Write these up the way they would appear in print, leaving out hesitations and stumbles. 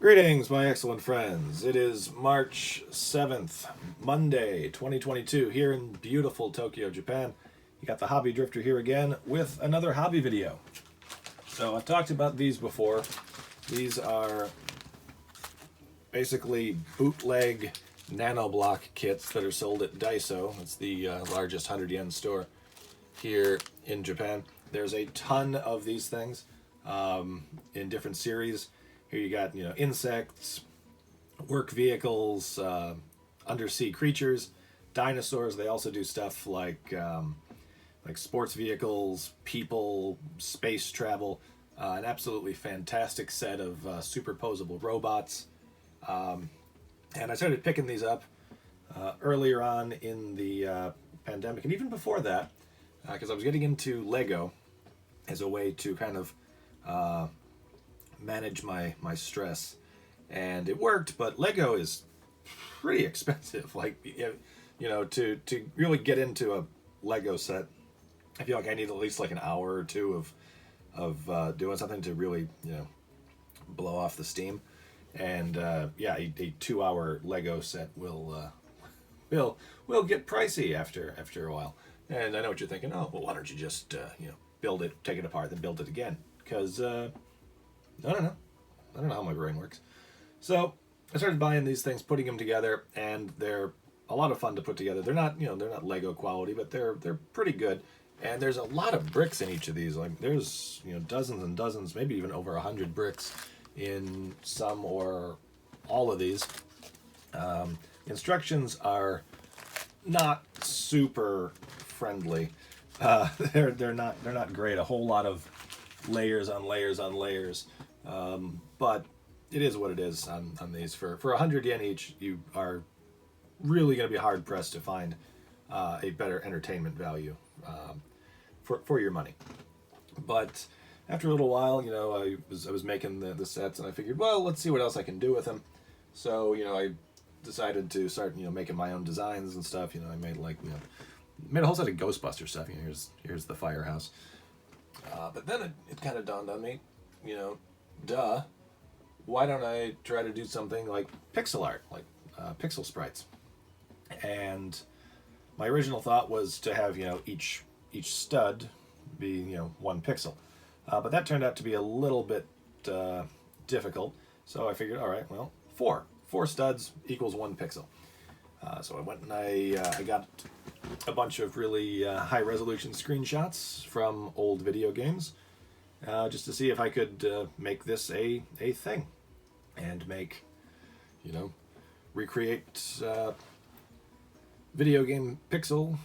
Greetings, my excellent friends. It is March 7th, Monday, 2022, here in beautiful Tokyo, Japan. You got the Hobby Drifter here again with another hobby video. So I've talked about these before. These are basically bootleg nanoblock kits that are sold at Daiso. It's the largest 100 yen store here in Japan. There's a ton of these things in different series. Here you got, insects, work vehicles, undersea creatures, dinosaurs. They also do stuff like sports vehicles, people, space travel. An absolutely fantastic set of superposable robots. And I started picking these up earlier on in the pandemic, and even before that, because I was getting into Lego as a way to kind of manage my stress, and it worked. But Lego is pretty expensive. To really get into a Lego set, I feel like I need at least like an hour or two of doing something to really blow off the steam. And a 2-hour Lego set will get pricey after a while. And I know what you're thinking. Oh, well, why don't you just build it, take it apart, then build it again? Because I don't know. I don't know how my brain works. So I started buying these things, putting them together, and they're a lot of fun to put together. They're not Lego quality, but they're pretty good. And there's a lot of bricks in each of these. Like there's dozens and dozens, maybe even over 100 bricks in some or all of these. Instructions are not super friendly. They're not great. A whole lot of layers on layers on layers. But it is what it is on these. For 100 yen each, you are really going to be hard pressed to find a better entertainment value for your money. But after a little while, I was making the sets, and I figured, well, let's see what else I can do with them. So I decided to start making my own designs and stuff. I made made a whole set of Ghostbuster stuff. Here's the firehouse. But then it kind of dawned on me, duh, why don't I try to do something like pixel art, like pixel sprites? And my original thought was to have, each stud be, 1 pixel. But that turned out to be a little bit difficult. So I figured, all right, well, 4 studs equals 1 pixel. So I went and I got a bunch of really high-resolution screenshots from old video games, just to see if I could make this a thing, and recreate video game pixel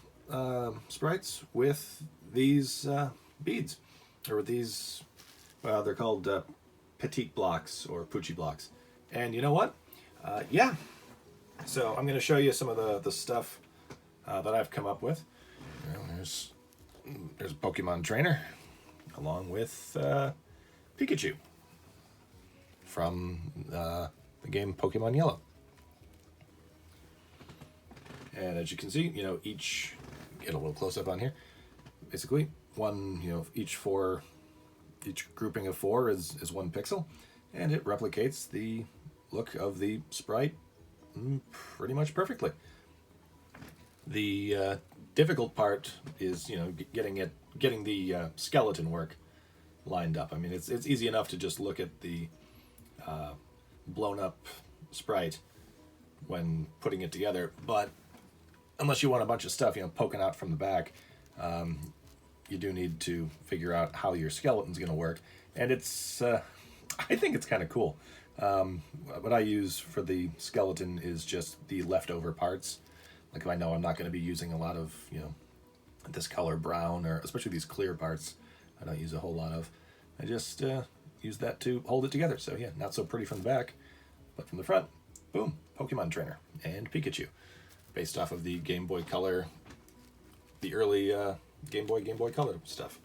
sprites with these beads, or with these, well, they're called petite blocks or Pucci blocks. And you know what? So I'm going to show you some of the stuff that I've come up with. There's a Pokemon trainer, along with Pikachu from the game Pokemon Yellow. And as you can see, each, get a little close up on here. Basically, each grouping of 4 is 1 pixel, and it replicates the look of the sprite pretty much perfectly. The difficult part is, getting the skeleton work lined up. I mean, it's easy enough to just look at the blown up sprite when putting it together, but unless you want a bunch of stuff, poking out from the back, you do need to figure out how your skeleton's going to work. And it's, I think it's kind of cool. What I use for the skeleton is just the leftover parts. Like if I know I'm not going to be using a lot of, this color brown, or especially these clear parts, I don't use a whole lot of. I just use that to hold it together. So yeah, not so pretty from the back, but from the front, boom, Pokemon Trainer and Pikachu, based off of the Game Boy Color, the early Game Boy Color stuff.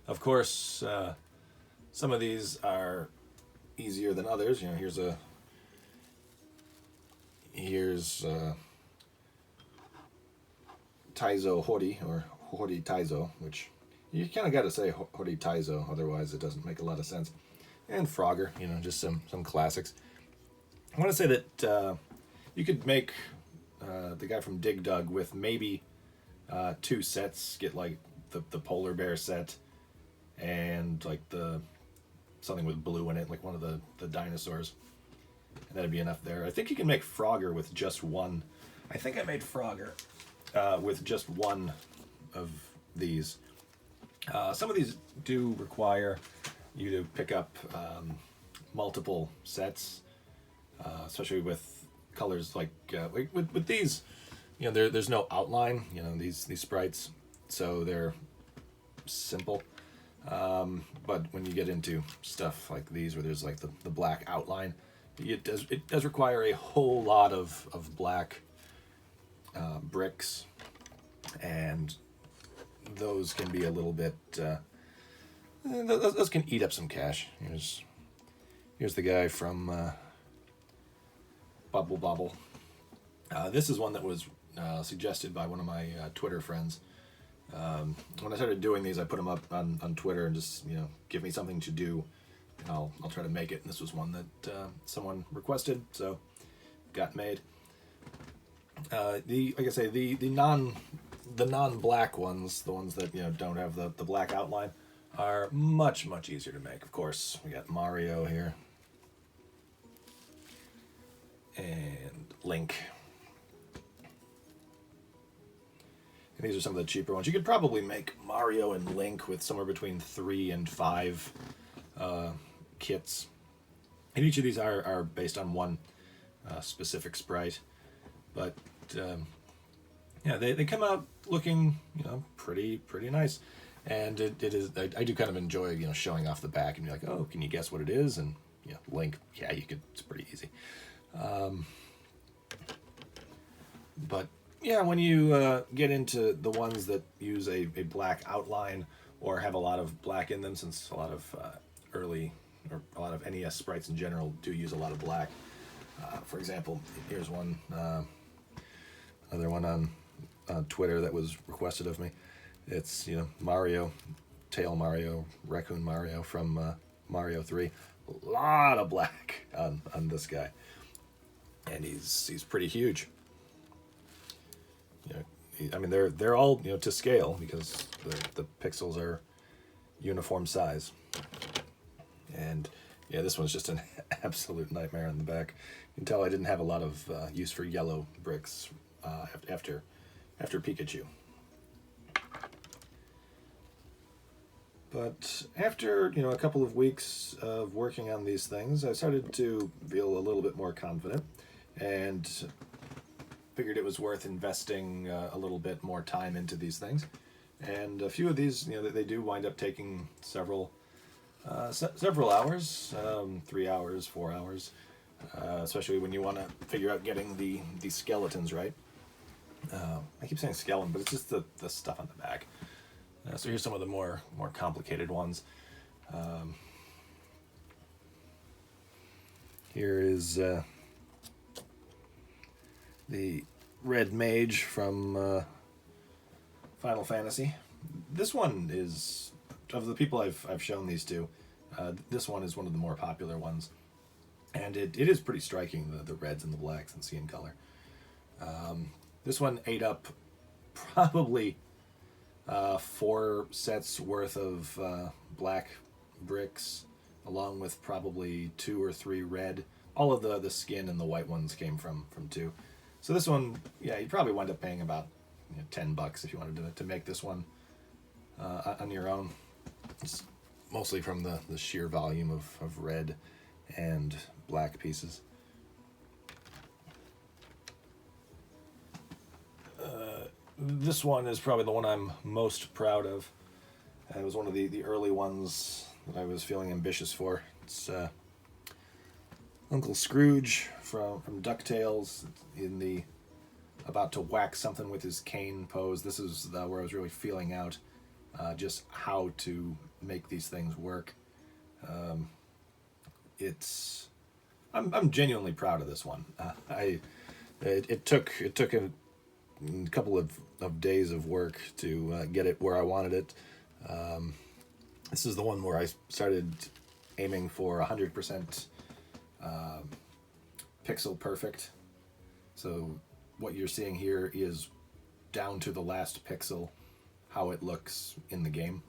Of course, some of these are easier than others. Here's Taizo Hoodie, or Hoodie Taizo, which you kind of got to say Hoodie Taizo, otherwise it doesn't make a lot of sense. and Frogger, just some classics. I want to say that you could make the guy from Dig Dug with maybe 2 sets, get like the polar bear set and like the something with blue in it, like one of the dinosaurs. And that'd be enough there. I think you can make Frogger with just one. I think I made Frogger with just one of these. Some of these do require you to pick up multiple sets, especially with colors like with these. There's no outline. These sprites, so they're simple. But when you get into stuff like these, where there's like the black outline, it does require a whole lot of black bricks, and those can be a little bit. Those can eat up some cash. Here's the guy from Bubble Bobble. This is one that was suggested by one of my Twitter friends. When I started doing these, I put them up on Twitter and just give me something to do, and I'll try to make it. And this was one that someone requested, so got made. Like I say, the non-black ones, the ones that don't have the black outline, are much easier to make. Of course, we got Mario here and Link. And these are some of the cheaper ones. You could probably make Mario and Link with somewhere between 3 and 5 kits. And each of these are based on one specific sprite. But they come out looking pretty nice. And it is. I do kind of enjoy showing off the back and be like, oh, can you guess what it is? And Link, yeah, you could. It's pretty easy. But yeah, when you get into the ones that use a black outline or have a lot of black in them, since a lot of early or a lot of NES sprites in general do use a lot of black. For example, here's one, another one on Twitter that was requested of me. It's Mario, Tail Mario, Raccoon Mario from Mario 3. A lot of black on this guy, and he's pretty huge. I mean, they're all to scale because the pixels are uniform size. And yeah, this one's just an absolute nightmare in the back. You can tell I didn't have a lot of use for yellow bricks after Pikachu. But after a couple of weeks of working on these things, I started to feel a little bit more confident, and figured it was worth investing a little bit more time into these things. And a few of these, they do wind up taking several hours, 3 hours, 4 hours, especially when you want to figure out getting the skeletons right. I keep saying skeleton, but it's just the stuff on the back. So here's some of the more complicated ones. Here is the Red Mage from Final Fantasy. This one is, of the people I've shown these to, this one is one of the more popular ones. And it is pretty striking, the reds and the blacks and seeing color. This one ate up probably 4 sets worth of black bricks, along with probably 2 or 3 red. All of the skin and the white ones came from 2. So this one, yeah, you'd probably wind up paying about $10 if you wanted to make this one on your own. It's mostly from the sheer volume of red and black pieces. This one is probably the one I'm most proud of. It was one of the early ones that I was feeling ambitious for. It's Uncle Scrooge from Ducktales in the about to whack something with his cane pose. This is where I was really feeling out just how to make these things work. I'm genuinely proud of this one. It took a couple of days of work to get it where I wanted it. This is the one where I started aiming for 100% pixel perfect. So what you're seeing here is down to the last pixel how it looks in the game.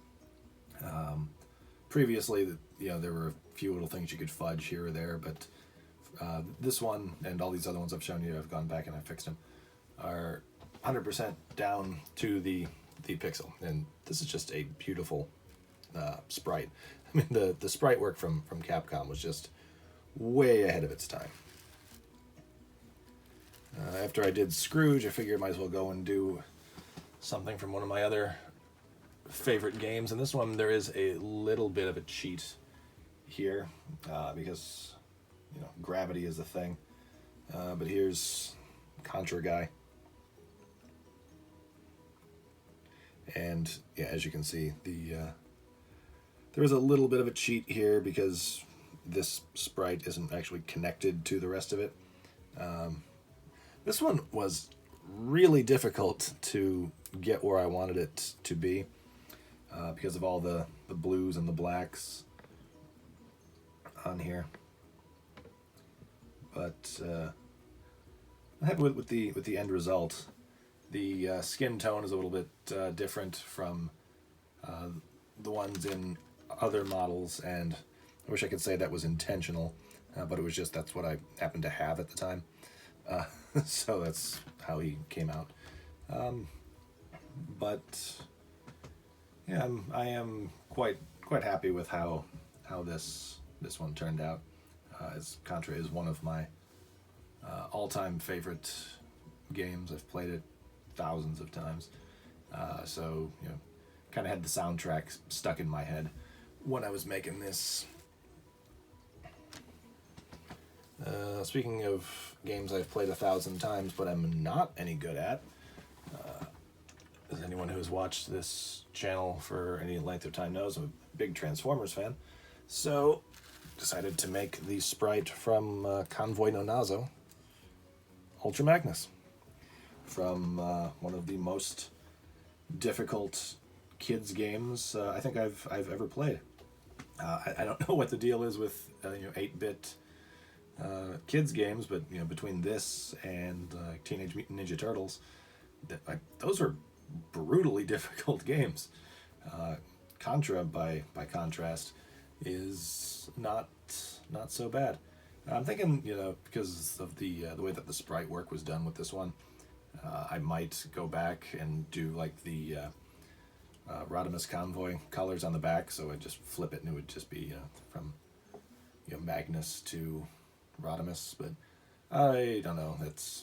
Previously, there were a few little things you could fudge here or there, but this one and all these other ones I've shown you, I've gone back and I've fixed them, are 100% down to the pixel, and this is just a beautiful sprite. I mean, the sprite work from Capcom was just way ahead of its time. After I did Scrooge, I figured I might as well go and do something from one of my other favorite games. And this one, there is a little bit of a cheat here because, gravity is a thing. But here's Contra guy. And yeah, as you can see, there is a little bit of a cheat here because this sprite isn't actually connected to the rest of it. This one was really difficult to get where I wanted it to be because of all the blues and the blacks on here. But I'm happy with the end result. The skin tone is a little bit different from the ones in other models, and I wish I could say that was intentional, but it was just that's what I happened to have at the time. So that's how he came out. But yeah, I am quite happy with how this one turned out. As Contra is one of my all-time favorite games. I've played it thousands of times. So kind of had the soundtrack stuck in my head when I was making this. Speaking of games I've played 1,000 times, but I'm not any good at, as anyone who's watched this channel for any length of time knows, I'm a big Transformers fan. So, decided to make the sprite from Convoy no Nazo, Ultra Magnus, from one of the most difficult kids games I think I've ever played. I don't know what the deal is with 8-bit kids games, but between this and Teenage Mutant Ninja Turtles, those are brutally difficult games. Contra, by contrast, is not so bad. I'm thinking, because of the way that the sprite work was done with this one, I might go back and do like the Rodimus Convoy colors on the back, so I'd just flip it and it would just be from Magnus to Rodimus, but I don't know.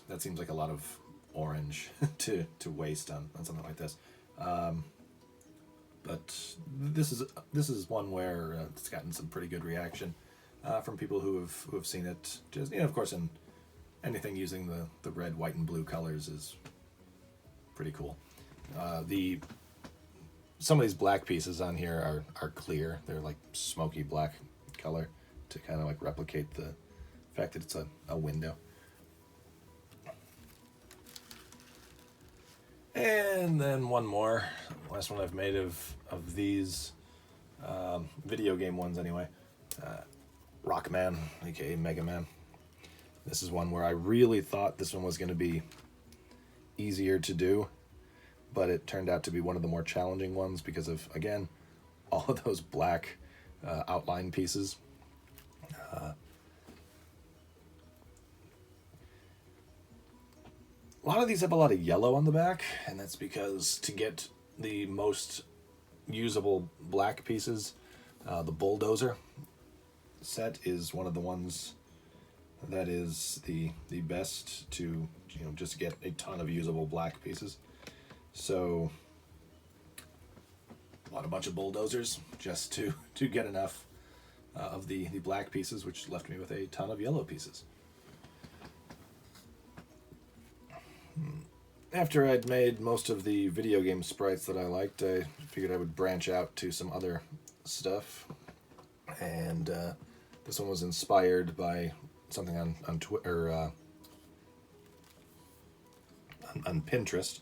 That seems like a lot of orange to waste on something like this. But this is one where it's gotten some pretty good reaction from people who have seen it. Just of course, in anything using the red, white, and blue colors is pretty cool. Some of these black pieces on here are clear. They're like smoky black color to kind of like replicate the fact that it's a window. And then one more, last one I've made of these video game ones anyway. Rockman, aka Mega Man. This is one where I really thought this one was going to be easier to do, but it turned out to be one of the more challenging ones because of, again, all of those black outline pieces. A lot of these have a lot of yellow on the back, and that's because to get the most usable black pieces, the bulldozer set is one of the ones that is the best to just get a ton of usable black pieces. So bought a bunch of bulldozers just to get enough of the black pieces, which left me with a ton of yellow pieces. After I'd made most of the video game sprites that I liked, I figured I would branch out to some other stuff. And this one was inspired by something on Twitter, on Pinterest,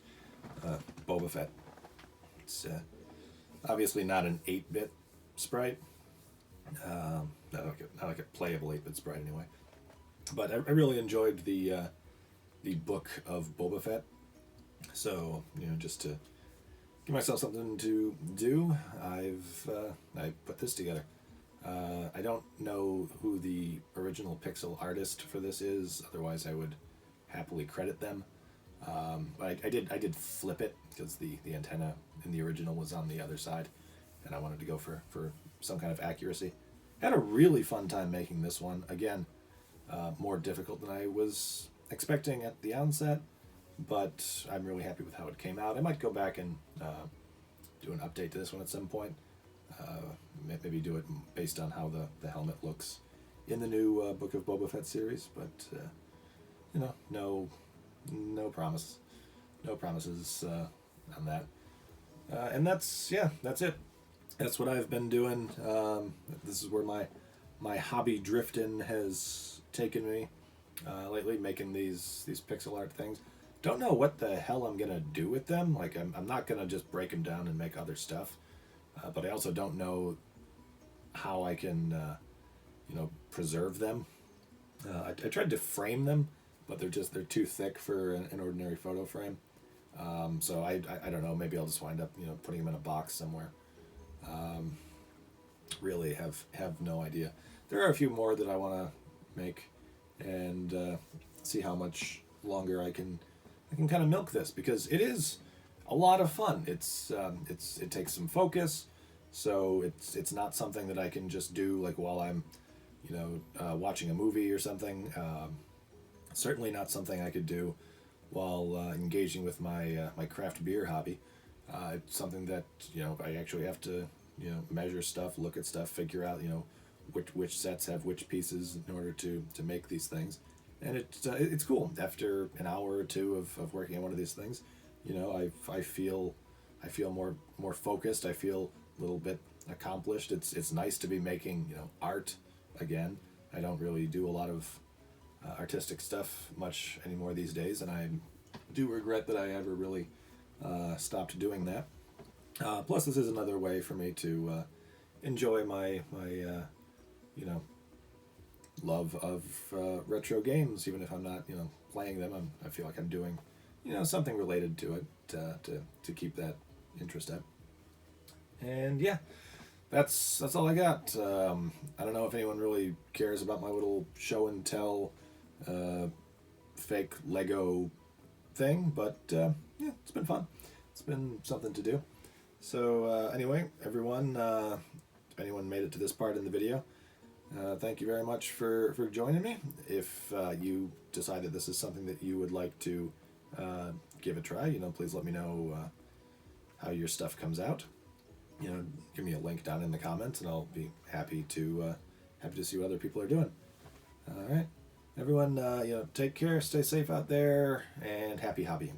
Boba Fett. It's obviously not an 8-bit sprite, Not like a playable 8-bit sprite anyway. But I really enjoyed the book of Boba Fett. So, just to give myself something to do, I put this together. I don't know who the original pixel artist for this is. Otherwise, I would happily credit them. But I did flip it because the antenna in the original was on the other side, and I wanted to go for some kind of accuracy. Had a really fun time making this one. Again, more difficult than I was expecting at the onset, but I'm really happy with how it came out. I might go back and do an update to this one at some point. Maybe do it based on how the helmet looks in the new Book of Boba Fett series, but no promise, no promises on that. And that's it. That's what I've been doing. This is where my hobby drifting has taken me lately, making these pixel art things. Don't know what the hell I'm gonna do with them. Like I'm not gonna just break them down and make other stuff. But I also don't know how I can preserve them. I tried to frame them, but they're too thick for an ordinary photo frame. So I don't know. Maybe I'll just wind up putting them in a box somewhere. Really have no idea. There are a few more that I want to make, and see how much longer I can kind of milk this, because it is a lot of fun. It takes some focus, so it's not something that I can just do like while I'm watching a movie or something. Certainly not something I could do while engaging with my craft beer hobby. It's something that I actually have to measure stuff, look at stuff, figure out which sets have which pieces in order to make these things, and it's cool. After an hour or two of working on one of these things, I feel more focused. I feel a little bit accomplished. It's nice to be making art again. I don't really do a lot of artistic stuff much anymore these days, and I do regret that I ever really stopped doing that. Plus, this is another way for me to enjoy my love of retro games, even if I'm not playing them. I feel like I'm doing something related to it to keep that interest up. And yeah, that's all I got. I don't know if anyone really cares about my little show and tell fake Lego thing, but yeah, it's been fun. It's been something to do. So anyway, everyone, if anyone made it to this part in the video, thank you very much for joining me. If you decided this is something that you would like to give a try, please let me know how your stuff comes out. Give me a link down in the comments, and I'll be happy to see what other people are doing. All right, everyone, take care, stay safe out there, and happy hobbying.